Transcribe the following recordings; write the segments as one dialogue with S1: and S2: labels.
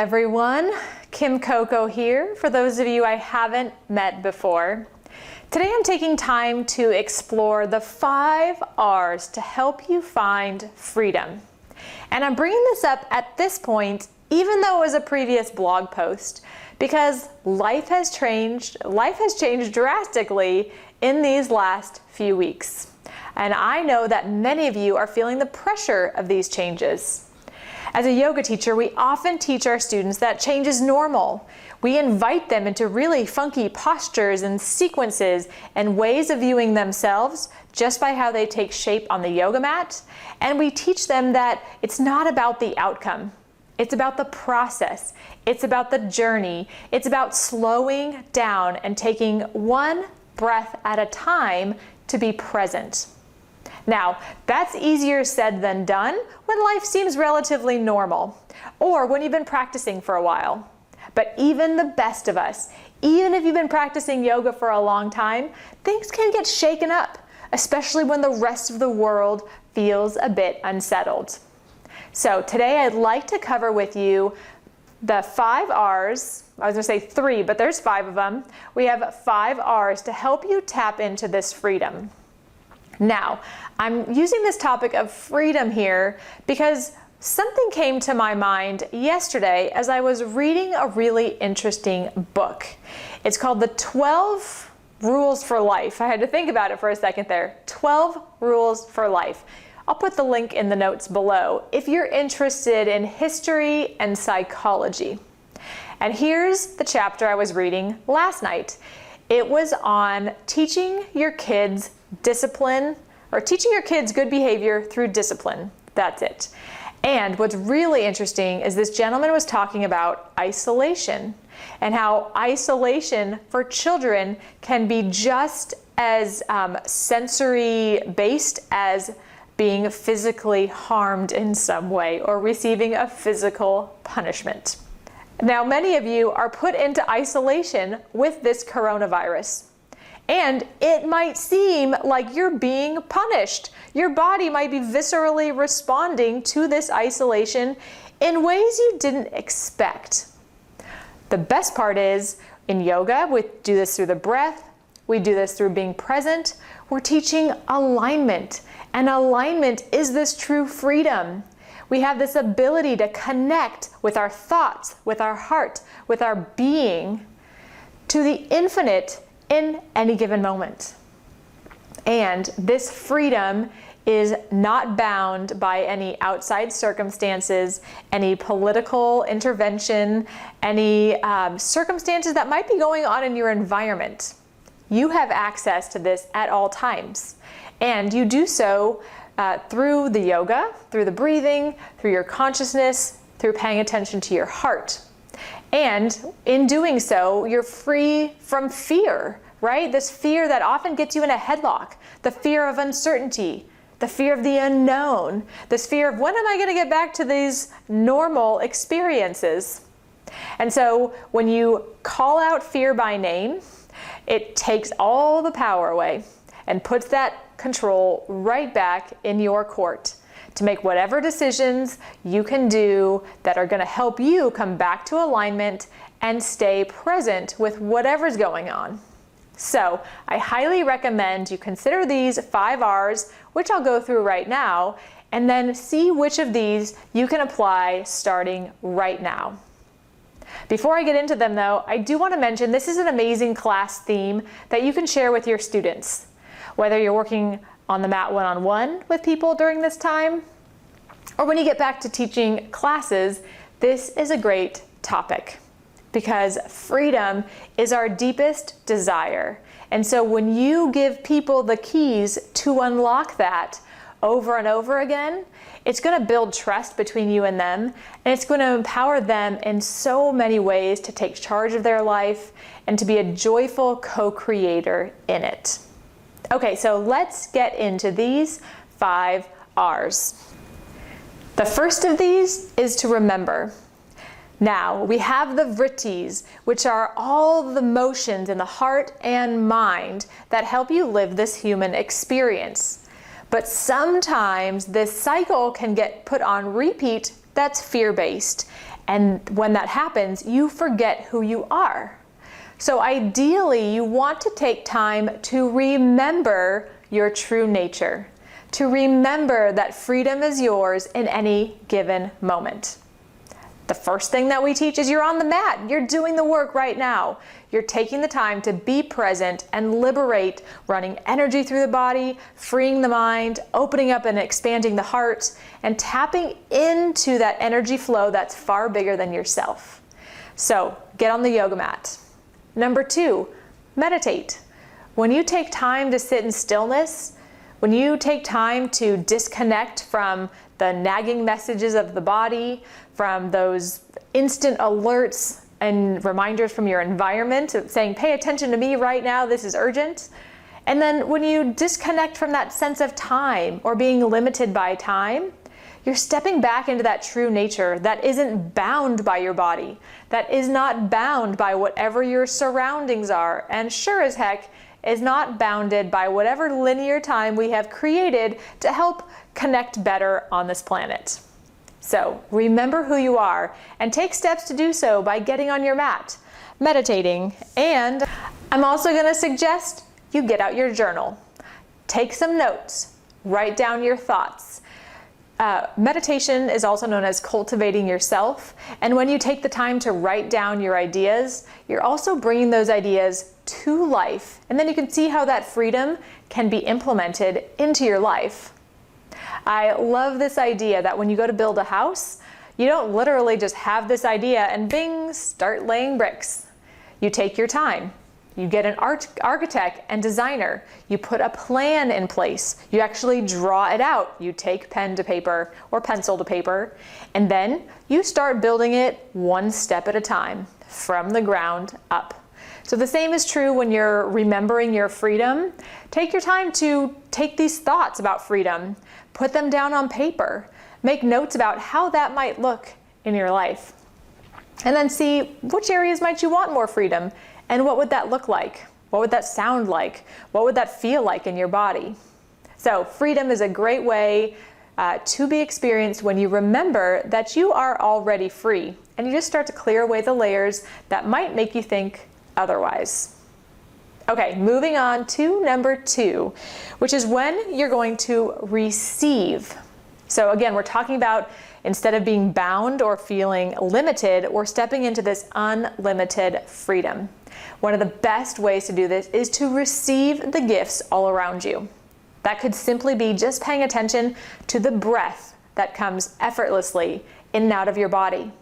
S1: everyone, Kim Coco here, for those of you I haven't met before. Today I'm taking time to explore the 5 R's to help you find freedom. And I'm bringing this up at this point, even though it was a previous blog post, because life has changed drastically in these last few weeks. And I know that many of you are feeling the pressure of these changes. As a yoga teacher, we often teach our students that change is normal. We invite them into really funky postures and sequences and ways of viewing themselves just by how they take shape on the yoga mat. And we teach them that it's not about the outcome. It's about the process. It's about the journey. It's about slowing down and taking one breath at a time to be present. Now, that's easier said than done when life seems relatively normal, or when you've been practicing for a while. But even the best of us, even if you've been practicing yoga for a long time, things can get shaken up, especially when the rest of the world feels a bit unsettled. So today I'd like to cover with you the 5 R's. I was going to say 3, but there's 5 of them. We have 5 R's to help you tap into this freedom. Now, I'm using this topic of freedom here because something came to my mind yesterday as I was reading a really interesting book. It's called The 12 Rules for Life. I had to think about it for a second there. 12 Rules for Life. I'll put the link in the notes below if you're interested in history and psychology. And here's the chapter I was reading last night. It was on teaching your kids discipline, or teaching your kids good behavior through discipline. That's it. And what's really interesting is this gentleman was talking about isolation and how isolation for children can be just as sensory based as being physically harmed in some way or receiving a physical punishment. Now, many of you are put into isolation with this coronavirus. And it might seem like you're being punished. Your body might be viscerally responding to this isolation in ways you didn't expect. The best part is, in yoga, we do this through the breath, we do this through being present, we're teaching alignment. And alignment is this true freedom. We have this ability to connect with our thoughts, with our heart, with our being, to the infinite in any given moment. And this freedom is not bound by any outside circumstances, any political intervention, any circumstances that might be going on in your environment. You have access to this at all times. And you do so through the yoga, through the breathing, through your consciousness, through paying attention to your heart. And in doing so, you're free from fear, right? This fear that often gets you in a headlock, the fear of uncertainty, the fear of the unknown, this fear of when am I going to get back to these normal experiences? And so when you call out fear by name, it takes all the power away and puts that control right back in your court to make whatever decisions you can do that are going to help you come back to alignment and stay present with whatever's going on. So I highly recommend you consider these 5 R's, which I'll go through right now, and then see which of these you can apply starting right now. Before I get into them though, I do want to mention this is an amazing class theme that you can share with your students. Whether you're working on the mat one-on-one with people during this time, or when you get back to teaching classes, this is a great topic because freedom is our deepest desire. And so when you give people the keys to unlock that over and over again, it's going to build trust between you and them, and it's going to empower them in so many ways to take charge of their life and to be a joyful co-creator in it. Okay, so let's get into these 5 R's. The first of these is to remember. Now, we have the vrittis, which are all the motions in the heart and mind that help you live this human experience. But sometimes this cycle can get put on repeat that's fear-based. And when that happens, you forget who you are. So ideally, you want to take time to remember your true nature, to remember that freedom is yours in any given moment. The first thing that we teach is you're on the mat. You're doing the work right now. You're taking the time to be present and liberate, running energy through the body, freeing the mind, opening up and expanding the heart, and tapping into that energy flow that's far bigger than yourself. So get on the yoga mat. Number 2, meditate. When you take time to sit in stillness, when you take time to disconnect from the nagging messages of the body, from those instant alerts and reminders from your environment saying, pay attention to me right now, this is urgent. And then when you disconnect from that sense of time or being limited by time, you're stepping back into that true nature that isn't bound by your body, that is not bound by whatever your surroundings are, and sure as heck is not bounded by whatever linear time we have created to help connect better on this planet. So remember who you are and take steps to do so by getting on your mat, meditating, and I'm also going to suggest you get out your journal. Take some notes, write down your thoughts. Meditation is also known as cultivating yourself, and when you take the time to write down your ideas, you're also bringing those ideas to life, and then you can see how that freedom can be implemented into your life. I love this idea that when you go to build a house, you don't literally just have this idea and bing, start laying bricks. You take your time. You get an architect and designer. You put a plan in place. You actually draw it out. You take pen to paper or pencil to paper, and then you start building it one step at a time from the ground up. So the same is true when you're remembering your freedom. Take your time to take these thoughts about freedom, put them down on paper, make notes about how that might look in your life, and then see which areas might you want more freedom. And what would that look like? What would that sound like? What would that feel like in your body? So freedom is a great way to be experienced when you remember that you are already free, and you just start to clear away the layers that might make you think otherwise. Okay, moving on to number 2, which is when you're going to receive. So again, we're talking about instead of being bound or feeling limited, we're stepping into this unlimited freedom. One of the best ways to do this is to receive the gifts all around you. That could simply be just paying attention to the breath that comes effortlessly in and out of your body.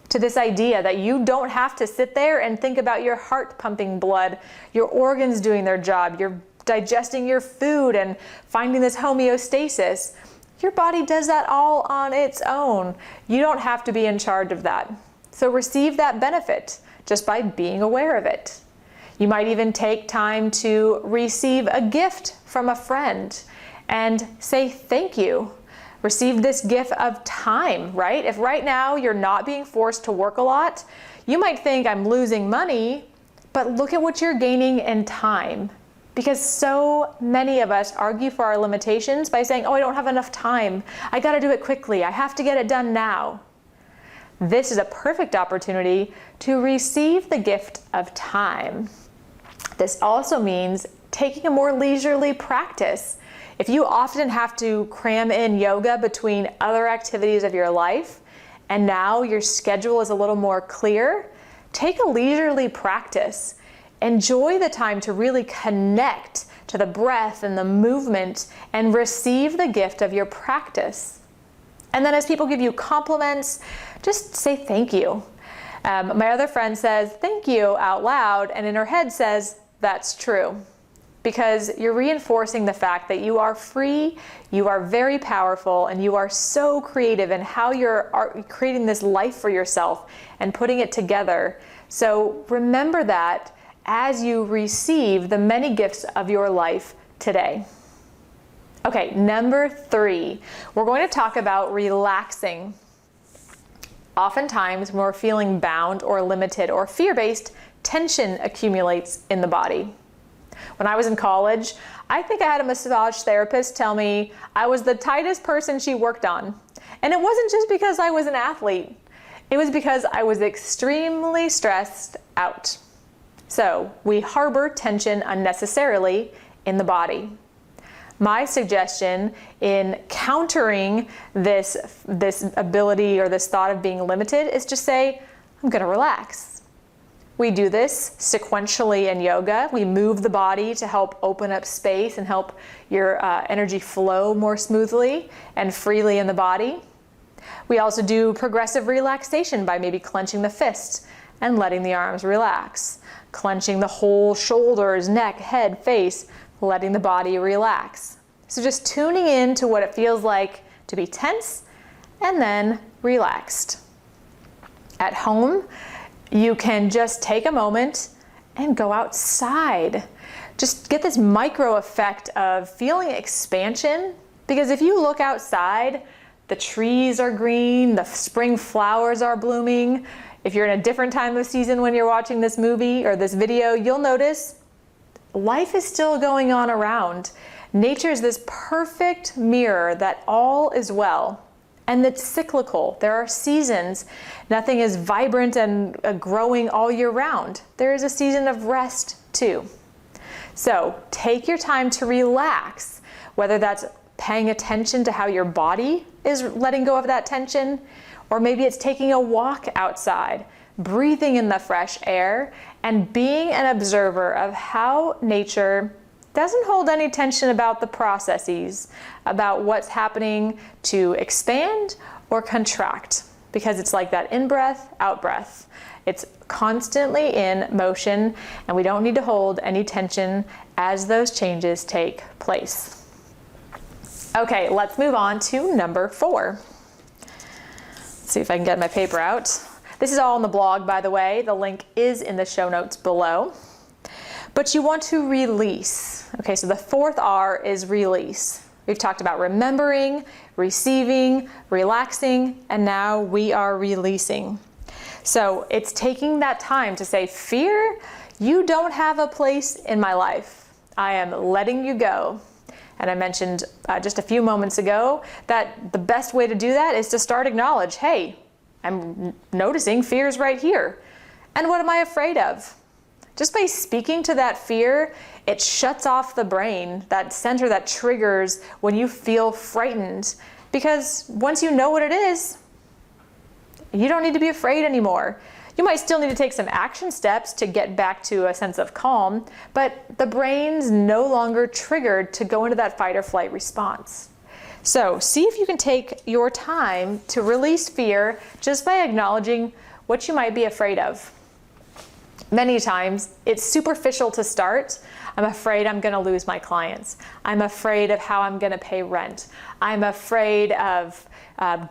S1: To this idea that you don't have to sit there and think about your heart pumping blood, your organs doing their job, you're digesting your food and finding this homeostasis. Your body does that all on its own. You don't have to be in charge of that. So receive that benefit just by being aware of it. You might even take time to receive a gift from a friend and say thank you. Receive this gift of time, right? If right now you're not being forced to work a lot, you might think I'm losing money, but look at what you're gaining in time. Because so many of us argue for our limitations by saying, oh, I don't have enough time. I got to do it quickly. I have to get it done now. This is a perfect opportunity to receive the gift of time. This also means taking a more leisurely practice. If you often have to cram in yoga between other activities of your life, and now your schedule is a little more clear, take a leisurely practice. Enjoy the time to really connect to the breath and the movement and receive the gift of your practice. And then as people give you compliments, just say thank you. My other friend says thank you out loud, and in her head says that's true. Because you're reinforcing the fact that you are free, you are very powerful, and you are so creative in how you're creating this life for yourself and putting it together. So remember that as you receive the many gifts of your life today. Okay, number 3, we're going to talk about relaxing. Oftentimes, when we're feeling bound or limited or fear-based, tension accumulates in the body. When I was in college, I think I had a massage therapist tell me I was the tightest person she worked on. And it wasn't just because I was an athlete. It was because I was extremely stressed out. So we harbor tension unnecessarily in the body. My suggestion in countering this ability or this thought of being limited is just say, I'm going to relax. We do this sequentially in yoga. We move the body to help open up space and help your energy flow more smoothly and freely in the body. We also do progressive relaxation by maybe clenching the fists and letting the arms relax. Clenching the whole shoulders, neck, head, face, letting the body relax. So just tuning in to what it feels like to be tense and then relaxed. At home, you can just take a moment and go outside. Just get this micro effect of feeling expansion, because if you look outside, the trees are green, the spring flowers are blooming. If you're in a different time of season when you're watching this movie or this video, you'll notice life is still going on around. Nature is this perfect mirror that all is well, and it's cyclical. There are seasons. Nothing is vibrant and growing all year round. There is a season of rest too. So take your time to relax, whether that's paying attention to how your body is letting go of that tension, or maybe it's taking a walk outside, breathing in the fresh air, and being an observer of how nature doesn't hold any tension about the processes, about what's happening to expand or contract, because it's like that in-breath, out-breath. It's constantly in motion, and we don't need to hold any tension as those changes take place. Okay, let's move on to number 4. See if I can get my paper out. This is all on the blog, by the way. The link is in the show notes below. But you want to release. Okay, so the 4th R is release. We've talked about remembering, receiving, relaxing, and now we are releasing. So it's taking that time to say, fear, you don't have a place in my life. I am letting you go. And I mentioned just a few moments ago that the best way to do that is to start acknowledge, hey, I'm noticing fear's right here. And what am I afraid of? Just by speaking to that fear, it shuts off the brain, that center that triggers when you feel frightened. Because once you know what it is, you don't need to be afraid anymore. You might still need to take some action steps to get back to a sense of calm, but the brain's no longer triggered to go into that fight or flight response. So see if you can take your time to release fear just by acknowledging what you might be afraid of. Many times it's superficial to start. I'm afraid I'm going to lose my clients. I'm afraid of how I'm going to pay rent. I'm afraid of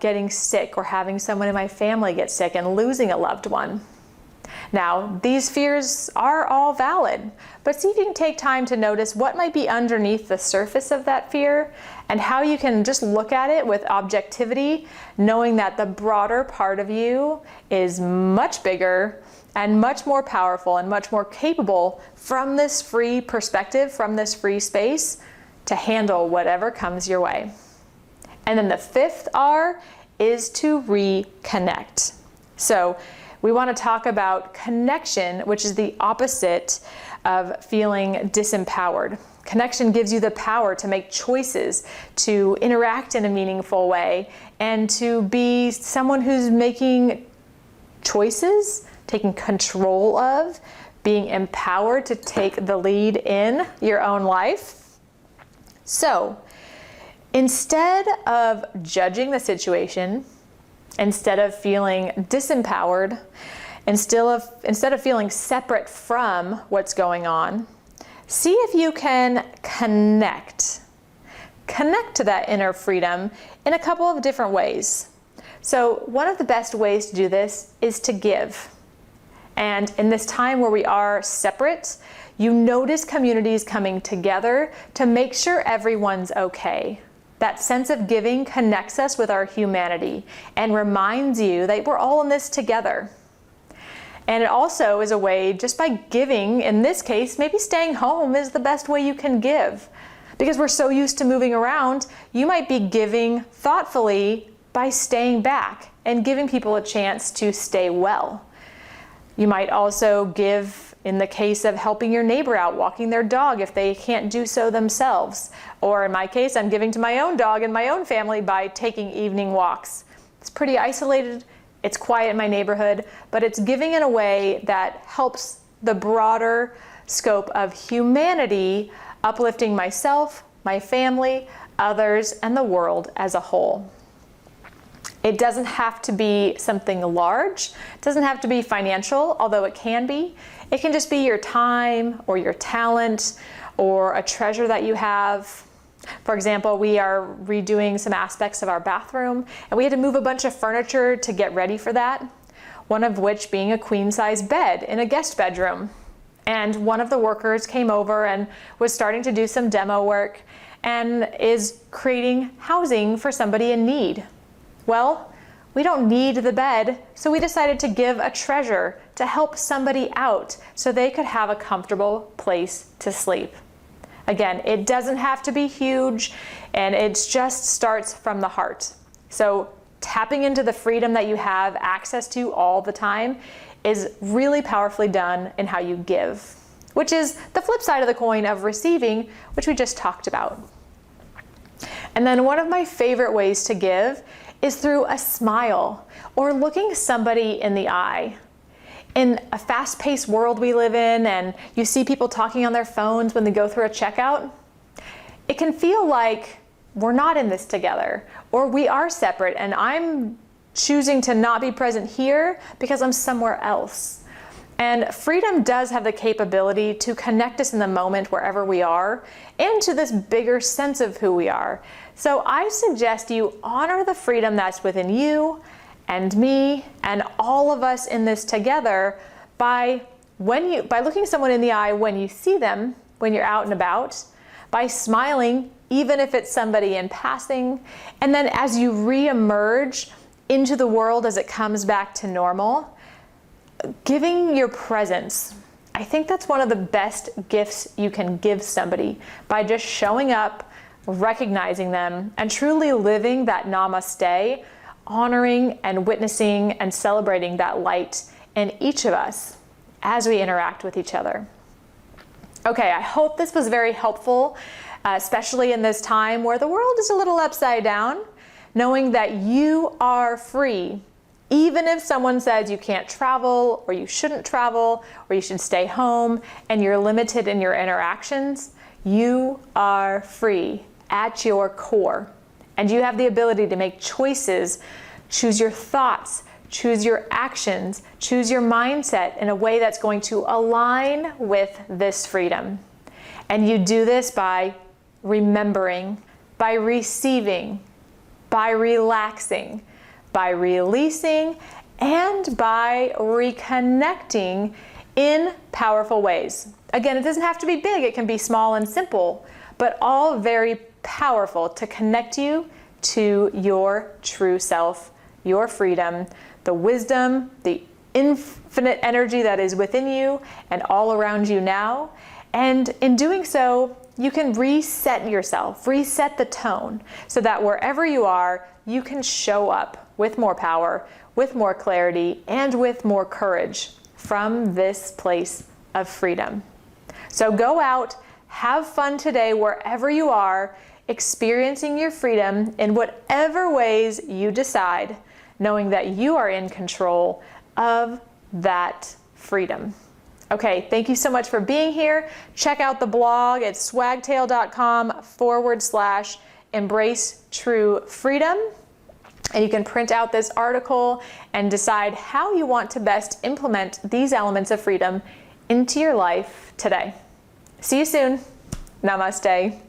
S1: getting sick or having someone in my family get sick and losing a loved one. Now, these fears are all valid, but see if you can take time to notice what might be underneath the surface of that fear and how you can just look at it with objectivity, knowing that the broader part of you is much bigger and much more powerful and much more capable from this free perspective, from this free space, to handle whatever comes your way. And then the 5th R is to reconnect. So we want to talk about connection, which is the opposite of feeling disempowered. Connection gives you the power to make choices, to interact in a meaningful way, and to be someone who's making choices, taking control of, being empowered to take the lead in your own life. So instead of judging the situation, instead of feeling disempowered, instead of feeling separate from what's going on, see if you can connect to that inner freedom in a couple of different ways. So one of the best ways to do this is to give. And in this time where we are separate, you notice communities coming together to make sure everyone's okay. That sense of giving connects us with our humanity and reminds you that we're all in this together. And it also is a way, just by giving, in this case, maybe staying home is the best way you can give. Because we're so used to moving around, you might be giving thoughtfully by staying back and giving people a chance to stay well. You might also give in the case of helping your neighbor out, walking their dog if they can't do so themselves. Or in my case, I'm giving to my own dog and my own family by taking evening walks. It's pretty isolated, it's quiet in my neighborhood, but it's giving in a way that helps the broader scope of humanity, uplifting myself, my family, others, and the world as a whole. It doesn't have to be something large. It doesn't have to be financial, although it can be. It can just be your time or your talent or a treasure that you have. For example, we are redoing some aspects of our bathroom, and we had to move a bunch of furniture to get ready for that, one of which being a queen-size bed in a guest bedroom. And one of the workers came over and was starting to do some demo work and is creating housing for somebody in need. Well, we don't need the bed, so we decided to give a treasure to help somebody out so they could have a comfortable place to sleep. Again, it doesn't have to be huge, and it just starts from the heart. So tapping into the freedom that you have access to all the time is really powerfully done in how you give, which is the flip side of the coin of receiving, which we just talked about. And then one of my favorite ways to give is through a smile or looking somebody in the eye. In a fast-paced world we live in, and you see people talking on their phones when they go through a checkout, it can feel like we're not in this together, or we are separate, and I'm choosing to not be present here because I'm somewhere else. And freedom does have the capability to connect us in the moment wherever we are into this bigger sense of who we are. So I suggest you honor the freedom that's within you and me and all of us in this together by looking someone in the eye when you see them, when you're out and about, by smiling, even if it's somebody in passing, and then as you re-emerge into the world as it comes back to normal, giving your presence. I think that's one of the best gifts you can give somebody, by just showing up, recognizing them, and truly living that namaste, honoring and witnessing and celebrating that light in each of us as we interact with each other. Okay, I hope this was very helpful, especially in this time where the world is a little upside down, knowing that you are free. Even if someone says you can't travel, or you shouldn't travel, or you should stay home, and you're limited in your interactions, you are free at your core. And you have the ability to make choices, choose your thoughts, choose your actions, choose your mindset in a way that's going to align with this freedom. And you do this by remembering, by receiving, by relaxing, by releasing, and by reconnecting in powerful ways. Again, it doesn't have to be big, it can be small and simple, but all very powerful to connect you to your true self, your freedom, the wisdom, the infinite energy that is within you and all around you now. And in doing so, you can reset yourself, reset the tone, so that wherever you are, you can show up with more power, with more clarity, and with more courage from this place of freedom. So go out, have fun today wherever you are, experiencing your freedom in whatever ways you decide, knowing that you are in control of that freedom. Okay, thank you so much for being here. Check out the blog at swagtail.com/embrace true freedom. And you can print out this article and decide how you want to best implement these elements of freedom into your life today. See you soon. Namaste.